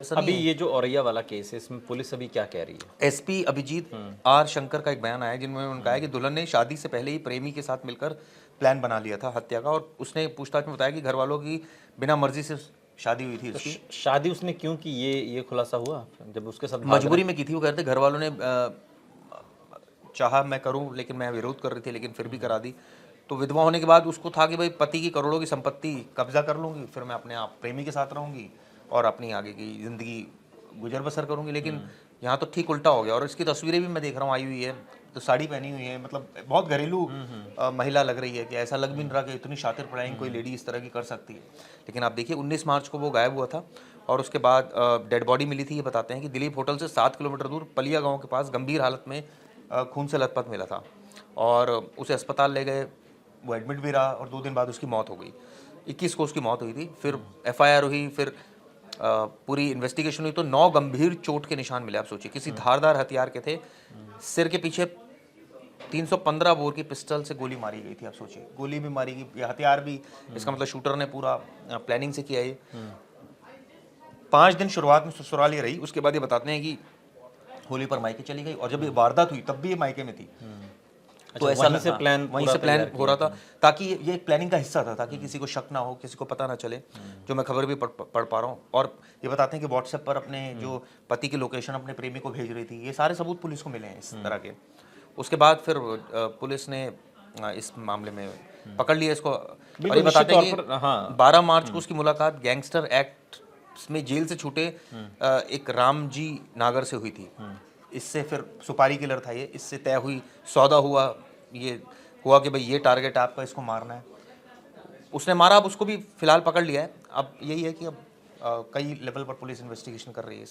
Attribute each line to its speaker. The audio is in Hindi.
Speaker 1: ऐसा
Speaker 2: अभी
Speaker 1: नहीं है।
Speaker 2: ये जो औरैया वाला केस है इसमें पुलिस अभी क्या कह रही है?
Speaker 1: एसपी अभिजीत आर शंकर का एक बयान आया जिनमें उन्होंने कहा है कि दुल्हन ने शादी से पहले ही प्रेमी के साथ मिलकर प्लान बना लिया था हत्या का, और उसने पूछताछ में बताया कि घर वालों की बिना मर्जी से शादी हुई थी
Speaker 2: तो
Speaker 1: उसकी।
Speaker 2: शादी उसने क्यों की, ये खुलासा हुआ जब उसके साथ भाग रहे
Speaker 1: मजबूरी में की थी, वो कहते घर वालों ने चाहा मैं करूं, लेकिन मैं विरोध कर रही थी, लेकिन फिर भी करा दी। तो विधवा होने के बाद उसको था कि भाई पति की करोड़ों की संपत्ति कब्जा कर लूंगी, फिर मैं अपने आप प्रेमी के साथ रहूंगी और अपनी आगे की ज़िंदगी गुजर बसर करूंगी। लेकिन यहाँ तो ठीक उल्टा हो गया, और इसकी तस्वीरें भी मैं देख रहा हूँ आई हुई है, तो साड़ी पहनी हुई है, मतलब बहुत घरेलू महिला लग रही है कि ऐसा लग भी नहीं रहा कि इतनी शातिर पढ़ाई कोई लेडी इस तरह की कर सकती है। लेकिन आप देखिए 19 मार्च को वो गायब हुआ था, और उसके बाद डेड बॉडी मिली थी। ये बताते हैं कि दिलीप होटल से 7 किलोमीटर दूर पलिया गांव के पास गंभीर हालत में खून से लथपथ मिला था, और उसे अस्पताल ले गए, वो एडमिट भी रहा, और 2 दिन बाद उसकी मौत हो गई। 21 को उसकी मौत हुई थी। फिर एफआईआर हुई, फिर पूरी इन्वेस्टिगेशन हुई, तो 9 गंभीर चोट के निशान मिले। आप सोचिए, किसी धारदार हथियार के थे, सिर के पीछे 315 बोर की पिस्टल से गोली मारी गई थी। आप सोचिए, गोली भी मारी गई, ये हथियार भी, इसका मतलब शूटर ने पूरा प्लानिंग से किया ये। 5 दिन शुरुआत में ससुराल ही रही, उसके बाद ये बताते हैं कि होली पर मायके चली गई, और जब ये वारदात हुई तब भी ये मायके में थी। तो ऐसा
Speaker 2: वहीं से प्लान
Speaker 1: वहीं
Speaker 2: पूरा
Speaker 1: से प्लान
Speaker 2: तैयार
Speaker 1: हो रहा
Speaker 2: किया
Speaker 1: था, ताकि ये एक प्लानिंग का हिस्सा था, ताकि किसी को शक ना हो, किसी को पता ना चले। जो मैं खबर भी पढ़ पा रहा हूँ, और ये बताते हैं कि व्हाट्सएप पर अपने जो पति की लोकेशन अपने प्रेमी को भेज रही थी, ये सारे सबूत पुलिस को मिले हैं इस तरह के। उसके बाद फिर पुलिस ने इस मामले में पकड़ लिया इसको, और ये
Speaker 2: बिल्कुल निश्चित
Speaker 1: बताते हैं
Speaker 2: तौर
Speaker 1: कि
Speaker 2: पर, हाँ।
Speaker 1: 12 मार्च को उसकी मुलाकात गैंगस्टर एक्ट में जेल से छूटे एक रामजी नागर से हुई थी। इससे फिर सुपारी किलर था ये, इससे तय हुई, सौदा हुआ, ये हुआ कि भाई ये टारगेट है आपका, इसको मारना है। उसने मारा, अब उसको भी फिलहाल पकड़ लिया है। अब यही है कि अब कई लेवल पर पुलिस इन्वेस्टिगेशन कर रही है।